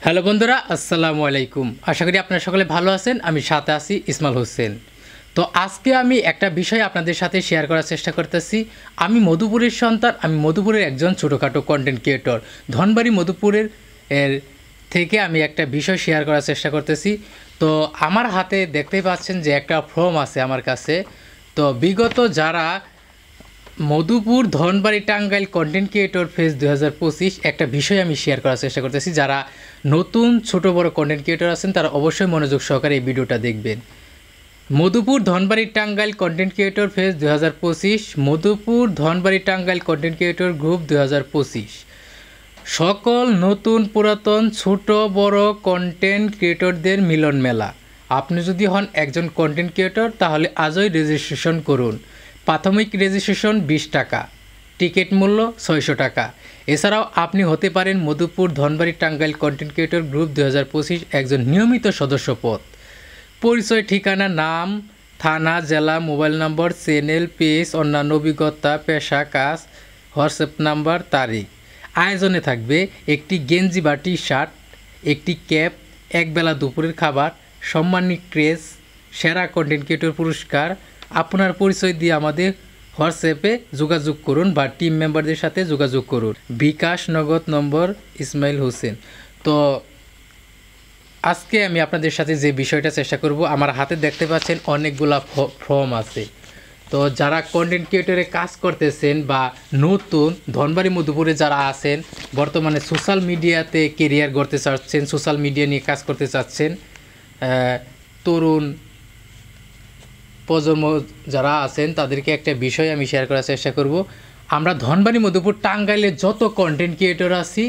Hello বন্ধুরা, আসসালামু আলাইকুম। আশা করি আপনারা সকলে ভালো আছেন। আমি সাথে আছি ইসমাইল হোসেন। তো আজকে আমি একটা বিষয় আপনাদের সাথে শেয়ার করার চেষ্টা করতেছি। আমি মধুপুরের সন্তান, আমি মধুপুরের একজন ছোটোখাটো কন্টেন্ট ক্রিয়েটর। ধনবাড়ি মধুপুরের থেকে আমি একটা বিষয় শেয়ার করার চেষ্টা করতেছি। তো আমার হাতে দেখতেই পাচ্ছেন যে একটা ফর্ম আছে আমার কাছে। তো বিগত যারা Madhupur Dhanbari Tangail content creator phase 2025 একটা বিষয় আমি শেয়ার করার চেষ্টা করতেছি। যারা নতুন ছোট বড় কন্টেন্ট ক্রিয়েটর আছেন তারা অবশ্যই মনোযোগ সহকারে এই ভিডিওটা দেখবেন। Madhupur Dhanbari Tangail content creator phase 2025, Madhupur Dhanbari Tangail content creator group 2025, সকল নতুন পুরাতন ছোট বড় কন্টেন্ট ক্রিয়েটরদের মিলন মেলা। আপনি যদি হন একজন কন্টেন্ট ক্রিয়েটর তাহলে আজই রেজিস্ট্রেশন করুন। প্রাথমিক রেজিস্ট্রেশন 20 টাকা, টিকিট মূল্য 600 টাকা। এছাড়াও আপনি হতে পারেন Madhupur Dhanbari Tangail content creator group 2025 একজন নিয়মিত সদস্যপদ। পরিচয়, ঠিকানা, নাম, থানা, জেলা, মোবাইল নম্বর, চ্যানেল, পেজ, অন্যান্য অভিজ্ঞতা, পেশা, কাজ, হোয়াটসঅ্যাপ নাম্বার, তারিখ। আয়োজনে থাকবে একটি গেঞ্জি বা টি শার্ট, একটি ক্যাপ, একবেলা দুপুরের খাবার, সম্মানিত ক্রেজ, সেরা কন্টেন্ট ক্রিয়েটর পুরস্কার। আপনার পরিচয় দিয়ে আমাদের হোয়াটসঅ্যাপে যোগাযোগ করুন বা টিম মেম্বারদের সাথে যোগাযোগ করুন। বিকাশ নগদ নম্বর ইসমাইল হোসেন। তো আজকে আমি আপনাদের সাথে যে বিষয়টা চেষ্টা করব, আমার হাতে দেখতে পাচ্ছেন অনেকগুলা ফর্ম আছে। তো যারা কন্টেন্ট ক্রিয়েটরে কাজ করতেছেন বা নতুন ধনবাড়ি মধুপুরে যারা আছেন, বর্তমানে সোশ্যাল মিডিয়াতে কেরিয়ার গড়তে চাচ্ছেন, সোশ্যাল মিডিয়া নিয়ে কাজ করতে চাচ্ছেন, তরুণ প্রজন্ম যারা আছেন তাদেরকে একটা বিষয় আমি শেয়ার করার চেষ্টা করব। আমরা ধনবাড়ি মধুপুর টাঙ্গাইলের যত কন্টেন্ট ক্রিয়েটর আছি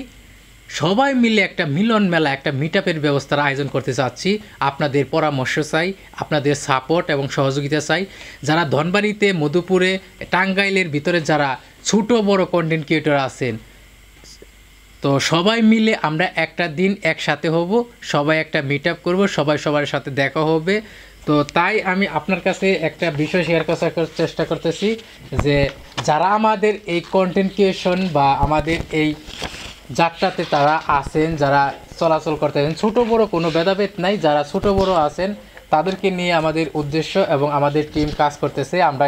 সবাই মিলে একটা মিলন মেলা, একটা মিট আপের ব্যবস্থার আয়োজন করতে চাচ্ছি। আপনাদের পরামর্শ চাই, আপনাদের সাপোর্ট এবং সহযোগিতা চাই। যারা ধনবাড়িতে মধুপুরে টাঙ্গাইলের ভিতরে যারা ছোট বড় কন্টেন্ট ক্রিয়েটর আছেন, তো সবাই মিলে আমরা একটা দিন একসাথে হব, সবাই একটা মিট আপ করবো, সবাই সবার সাথে দেখা হবে। তো তাই আমি আপনার কাছে একটা বিষয় শেয়ার করার চেষ্টা করতেছি যে যারা আমাদের এই কন্টেন্ট ক্রিয়েশন বা আমাদের এই যাত্রাতে তারা আছেন, যারা চলাচল করতেছেন, ছোট বড় কোনো ভেদাভেদ নাই, যারা ছোট বড় আছেন তাদেরকে নিয়ে আমাদের উদ্দেশ্য এবং আমাদের টিম কাজ করতেছে। আমরা